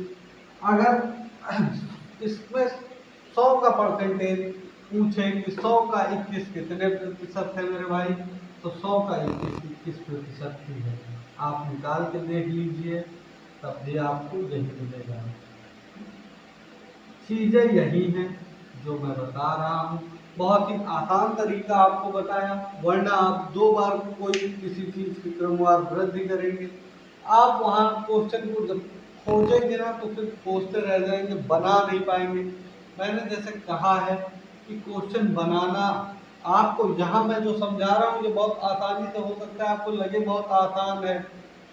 अगर इसमें 100 का परसेंटेज पूछे कि 100 का 21 कितने प्रतिशत है मेरे भाई, तो 100 का 21% ही है। आप निकाल के देख लीजिए, तब भी आपको यही मिलेगा। चीजें यही हैं जो मैं बता रहा हूँ, बहुत ही आसान तरीका आपको बताया, वरना आप दो बार कोई किसी चीज की क्रमवार वृद्धि करेंगे, आप वहाँ क्वेश्चन को जब खोजेंगे ना तो फिर खोजते रह जाएंगे, बना नहीं पाएंगे। मैंने जैसे कहा है कि क्वेश्चन बनाना आपको, यहाँ मैं जो समझा रहा हूँ ये बहुत आसानी से हो सकता है आपको लगे बहुत आसान है,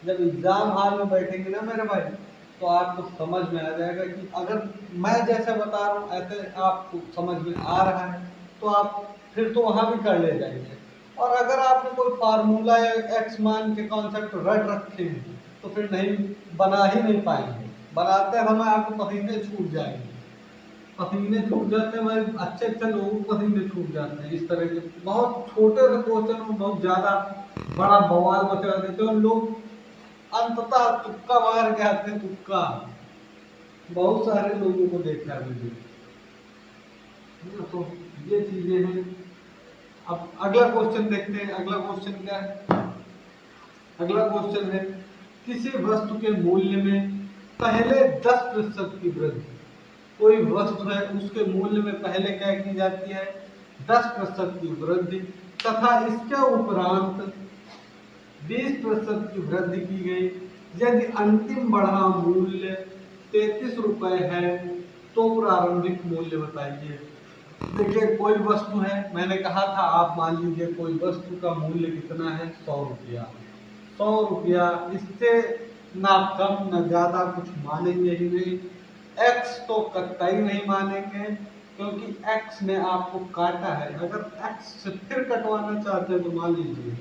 जब एग्जाम हॉल में बैठेंगे ना मेरे भाई तो आपको समझ में आ जाएगा कि अगर मैं जैसे बता रहा हूँ ऐसे आपको समझ में आ रहा है तो आप फिर तो वहां भी कर ले जाएंगे। और अगर आपने कोई फार्मूला या एक्स मान के कॉन्सेप्ट रट रखे हैं तो फिर नहीं, बना ही नहीं पाएंगे, बनाते समय आपको पसीने छूट जाएंगे। पसीने छूट जाते हैं भाई, अच्छे अच्छे लोगों को पसीने छूट जाते हैं। इस तरह के बहुत छोटे से क्वेश्चन में बहुत ज्यादा बड़ा बवाल बचा देते हैं लोग, अंततः तुक्का मार के आते हैं, तुक्का। बहुत सारे लोगों को देखा है मैंने, तो ये चीजें हैं। अब अगला क्वेश्चन देखते हैं, अगला क्वेश्चन क्या है। अगला क्वेश्चन है, किसी वस्तु के मूल्य में पहले 10% की वृद्धि, कोई वस्तु है उसके मूल्य में पहले क्या की जाती है 10% की वृद्धि, तथा इसके उपरांत 20% की वृद्धि की गई, यदि अंतिम बढ़ा मूल्य 33 रुपए है तो प्रारंभिक मूल्य बताइए। देखिए कोई वस्तु है, मैंने कहा था आप मान लीजिए कोई वस्तु का मूल्य कितना है 100 रुपया। 100 रुपया, इससे ना कम ना ज्यादा कुछ मानेंगे ही नहीं। एक्स तो कतई नहीं मानेंगे क्योंकि एक्स ने आपको काटा है, अगर एक्स से फिर कटवाना चाहते हैं तो मान लीजिए।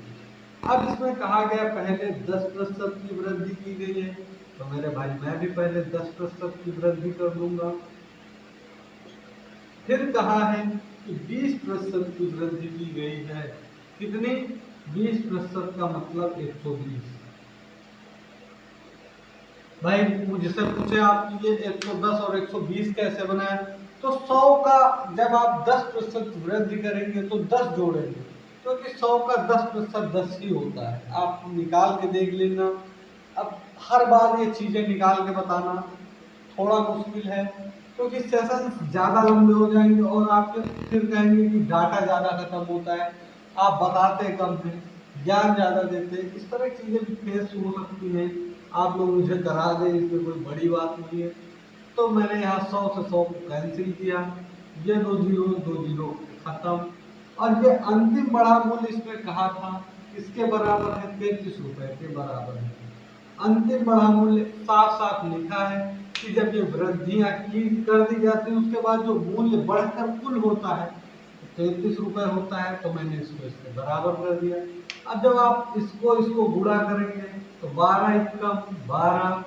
अब इसमें कहा गया पहले 10% की वृद्धि की गई है, तो मेरे भाई मैं भी पहले 10% की वृद्धि कर दूंगा। फिर कहा है कि 20% की वृद्धि की गई है, कितनी 20% का मतलब 120। भाई मुझसे पूछे आप ये 110 और 120 कैसे बनाए, तो 100 का जब आप 10% वृद्धि करेंगे तो 10 जोड़ेंगे, क्योंकि 100 का 10% 10 ही होता है। आप निकाल के देख लेना। अब हर बार ये चीजें निकाल के बताना थोड़ा मुश्किल है, क्योंकि सेशन ज्यादा लंबे हो जाएंगे और आप फिर कहेंगे कि डाटा ज्यादा खत्म होता है, आप बताते कम हैं, ज्ञान ज्यादा देते हैं। इस तरह की चीजें भी फेस हो सकती हैं। आप लोग मुझे करा दें, इसमें कोई बड़ी बात नहीं है। तो मैंने यहाँ 100 से 100 को कैंसिल किया, ये दो जीरो खत्म। और ये अंतिम बड़ा मूल्य इसमें कहा था, इसके बराबर है 33 रुपए के बराबर है। अंतिम बड़ा मूल्य साफ साफ लिखा है कि जब ये वृद्धियां की कर दी जाती है उसके बाद जो मूल्य बढ़कर कुल होता है 33 रुपए होता है, तो मैंने इसको इसके बराबर कर दिया। अब जब आप इसको इसको गुणा करेंगे तो 12 एकम 12,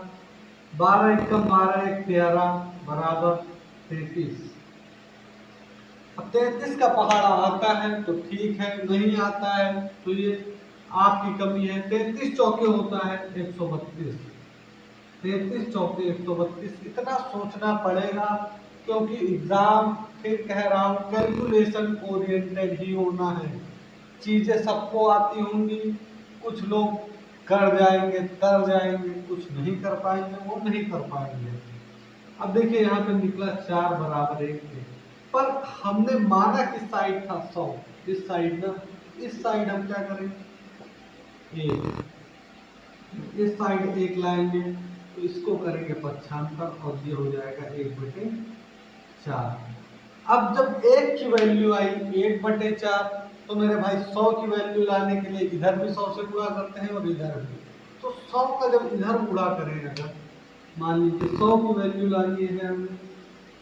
12 एकम 12 एक 13 बराबर 33। अब 33 का पहाड़ा आता है तो ठीक है, नहीं आता है तो ये आपकी कमी है। 33 चौके होता है 132, 33 चौके 132। इतना सोचना पड़ेगा, क्योंकि एग्जाम फिर कह रहा हूँ कैलकुलेशन ओरिएंटेड ही होना है। चीजें सबको आती होंगी, कुछ लोग कर जाएंगे कर जाएंगे, कुछ नहीं कर पाएंगे वो नहीं कर पाएंगे। अब देखिए यहाँ पे निकला 4 बराबर 1 थे, पर हमने माना किस साइड था 100, इस साइड ना। इस साइड हम क्या करेंगे, एक, इस साइड एक लाएंगे तो इसको करेंगे 95 और ये हो जाएगा 1/4। अब जब एक की वैल्यू आई 1/4, तो मेरे भाई 100 की वैल्यू लाने के लिए इधर भी 100 से गुणा करते हैं और इधर भी। तो 100 का जब इधर गुणा करें, अगर मान लीजिए 100 की वैल्यू लानी है हमें,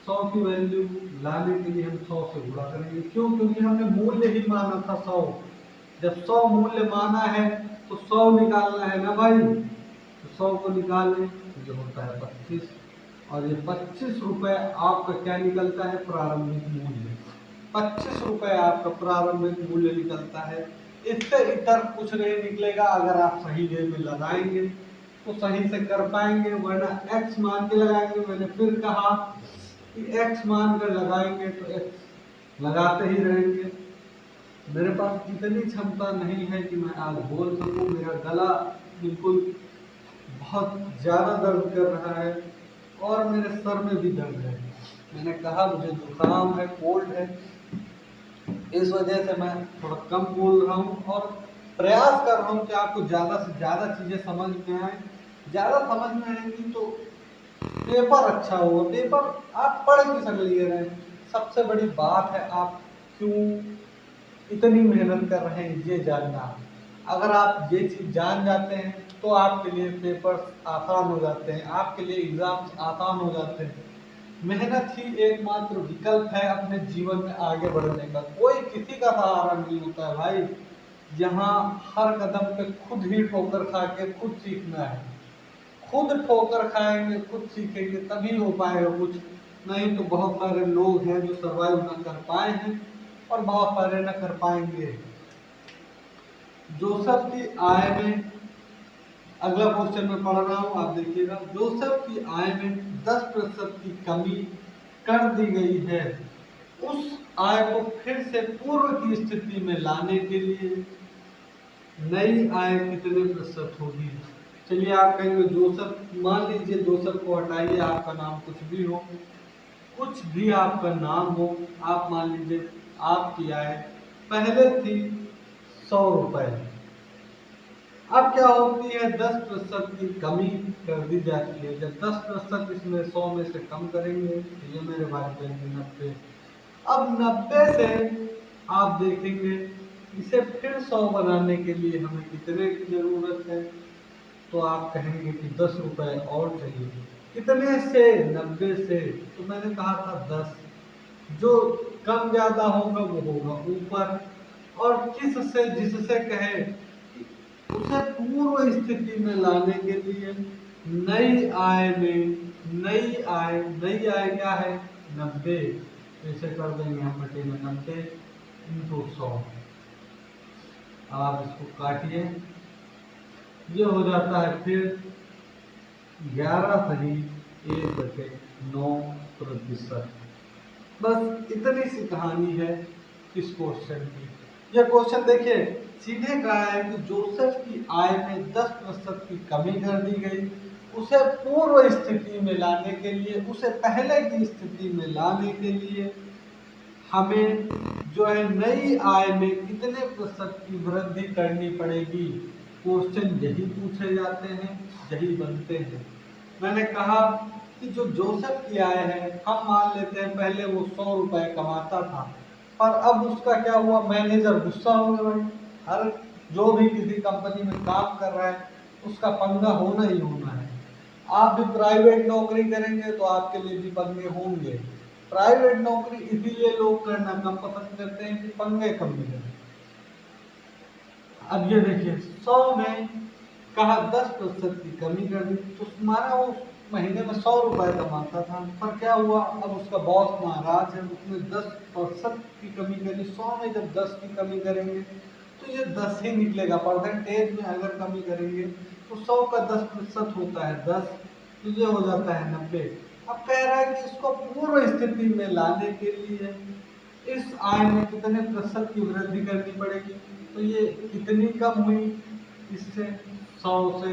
100 की वैल्यू लाने के लिए हम 100 से गुणा करेंगे। क्यों? क्योंकि हमने मूल्य ही माना था 100। जब 100 मूल्य माना है तो 100 निकालना है ना भाई, तो 100 को निकालें तो ये होता है 25। और ये 25 रुपए आपका क्या निकलता है, प्रारंभिक मूल्य। 25 रुपए आपका प्रारंभिक मूल्य निकलता है। इससे इतर कुछ नहीं निकलेगा। अगर आप सही वे में लगाएंगे तो सही से कर पाएंगे, वरना एक्स मान के लगाएंगे। मैंने फिर कहा कि एक्स मान कर लगाएंगे तो एक्स लगाते ही रहेंगे। मेरे पास इतनी क्षमता नहीं है कि मैं आज बोल सकूं। मेरा गला बिल्कुल बहुत ज़्यादा दर्द कर रहा है और मेरे सर में भी दर्द है। मैंने कहा मुझे जुकाम है, कोल्ड है, इस वजह से मैं थोड़ा कम बोल रहा हूँ और प्रयास कर रहा हूँ कि आपको ज़्यादा से ज़्यादा चीज़ें समझ में आए। ज़्यादा समझ में आएंगी तो पेपर अच्छा होगा। पेपर आप पढ़ के समझ ले रहे हैं, सबसे बड़ी बात है आप क्यों इतनी मेहनत कर रहे हैं ये जानना। अगर आप ये चीज जान जाते हैं तो आपके लिए पेपर्स आसान हो जाते हैं, आपके लिए एग्जाम्स आसान हो जाते हैं। मेहनत ही एकमात्र विकल्प है अपने जीवन में आगे बढ़ने का। कोई किसी का सहारा नहीं होता है भाई। यहाँ हर कदम पे खुद ही ठोकर खा के खुद सीखना है। खुद ठोकर खाएंगे खुद सीखेंगे तभी हो पाएगा कुछ। नहीं तो बहुत सारे लोग हैं जो सरवाइव ना कर पाए हैं और बहुत सारे ना कर पाएंगे। जोसेफ की आय में, अगला क्वेश्चन में पढ़ रहा हूं, आप देखिएगा। जोसेफ की आय में 10% की कमी कर दी गई है। उस आय को फिर से पूर्व की स्थिति में लाने के लिए नई आय कितने प्रतिशत होगी। चलिए आप कहेंगे जोसेफ, मान लीजिए जोसेफ को हटाइए, आपका नाम कुछ भी हो, कुछ भी आपका नाम हो, आप मान लीजिए आपकी आय पहले थी 100 रुपए, अब क्या होती है 10% की कमी कर दी जाती है। जब 10% इसमें 100 में से कम करेंगे तो ये मेरे भाई बनेंगे 90। अब 90 से आप देखेंगे इसे फिर 100 बनाने के लिए हमें कितने की जरूरत है, तो आप कहेंगे कि 10 रुपए और चाहिए। कितने से? 90 से। तो मैंने कहा था 10। जो कम ज्यादा होगा वो होगा ऊपर। और किस से, जिससे कहे कि उसे पूर्व स्थिति में लाने के लिए नई आय में, नई आय क्या है 90। तो इसे कर देंगे हम बटे में 90 × 100। अब आप इसको काटिए, ये हो जाता है फिर 11 सही 1/9 प्रतिशत। बस इतनी सी कहानी है इस क्वेश्चन की। यह क्वेश्चन देखिए सीधे कहा है कि जोसेफ की आय में 10% की कमी कर दी गई। उसे पूर्व स्थिति में लाने के लिए, उसे पहले की स्थिति में लाने के लिए हमें जो है नई आय में कितने प्रतिशत की वृद्धि करनी पड़ेगी। क्वेश्चन यही पूछे जाते हैं, यही बनते हैं। मैंने कहा कि जो जोसेफ की आय है, हम मान लेते हैं पहले वो 100 रुपए कमाता था, पर अब उसका क्या हुआ, मैनेजर गुस्सा हो गया। भाई हर जो भी किसी कंपनी में काम कर रहा है उसका पंगा होना ही होना है। आप भी प्राइवेट नौकरी करेंगे तो आपके लिए भी पंगे होंगे। प्राइवेट नौकरी इसीलिए लोग करना कम पसंद करते हैं कि पंगे कम मिले। अब ये देखिए 100 में कहा 10% की कमी कर दी, तो माना वो महीने में 100 रुपए कमाता था, पर क्या हुआ, अब उसका बॉस नाराज है, उसने 10% की कमी करी। 100 में जब 10 की कमी करेंगे तो ये 10 ही निकलेगा। परसेंटेज में अगर कमी करेंगे तो 100 का 10% होता है 10, तो ये हो जाता है 90। अब कह रहा है कि इसको पूर्व स्थिति में लाने के लिए इस आय में कितने प्रतिशत की वृद्धि करनी पड़ेगी। तो ये कितनी कम हुई, इससे 100 से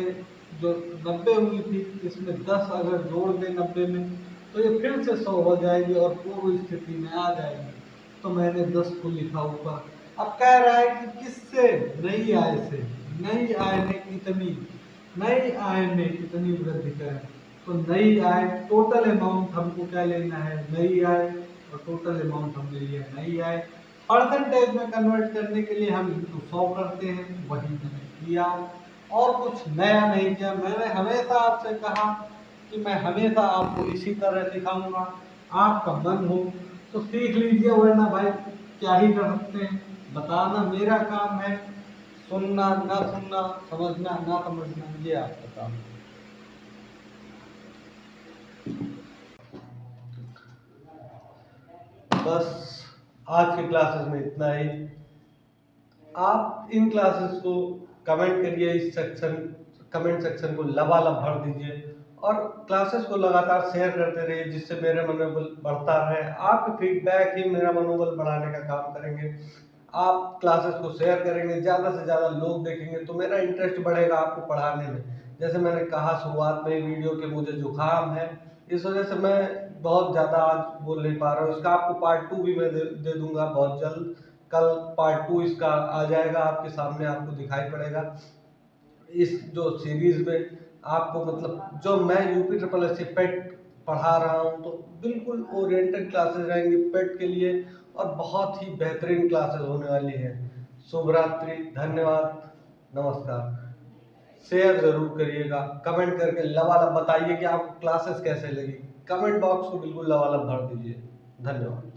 जो 90 हुई थी, इसमें 10 अगर जोड़ दें 90 में तो ये फिर से 100 हो जाएगी और पूर्व स्थिति में आ जाएगी। तो मैंने 10 को लिखा ऊपर। अब कह रहा है कि किससे, नई आय से। नई आय में कितनी, नई आय में कितनी वृद्धि करें। तो नई आय टोटल अमाउंट हमको क्या लेना है, नई आय, और टोटल अमाउंट हमने लिया नई आय। परसेंटेज में कन्वर्ट करने के लिए हम इनको 100 करते हैं, वही मैंने किया और कुछ नया नहीं किया। मैंने हमेशा आपसे कहा कि मैं हमेशा आपको इसी तरह सिखाऊंगा। आपका मन हो तो सीख लीजिए, वरना भाई क्या ही कर सकते हैं। बताना मेरा काम है, सुनना ना सुनना, समझना ना समझना, ये आपका काम है। बस आज की क्लासेस में इतना ही। आप इन क्लासेस को कमेंट करिए, इस सेक्शन कमेंट सेक्शन को लबालब भर दीजिए और क्लासेस को लगातार शेयर करते रहिए, जिससे मेरा मनोबल बढ़ता रहे। आपके फीडबैक ही मेरा मनोबल बढ़ाने का काम करेंगे। आप क्लासेस को शेयर करेंगे, ज़्यादा से ज़्यादा लोग देखेंगे तो मेरा इंटरेस्ट बढ़ेगा आपको पढ़ाने में। जैसे मैंने कहा शुरुआत में वीडियो के, मुझे जुकाम है, इस वजह से मैं बहुत ज़्यादा आज बोल नहीं पा रहा हूँ। इसका आपको पार्ट 2 भी मैं दे दूंगा बहुत जल्द। कल पार्ट 2 इसका आ जाएगा आपके सामने, आपको दिखाई पड़ेगा। इस जो सीरीज में आपको मतलब जो मैं यूपी ट्रिपल एस सी पेट पढ़ा रहा हूँ, तो बिल्कुल ओरिएंटेड क्लासेस रहेंगी पेट के लिए और बहुत ही बेहतरीन क्लासेस होने वाली है। शुभ रात्रि, धन्यवाद, नमस्कार। शेयर जरूर करिएगा, कमेंट करके लबालब बताइए कि आपको क्लासेस कैसे लगी। कमेंट बॉक्स को बिल्कुल लबालब भर दीजिए। धन्यवाद।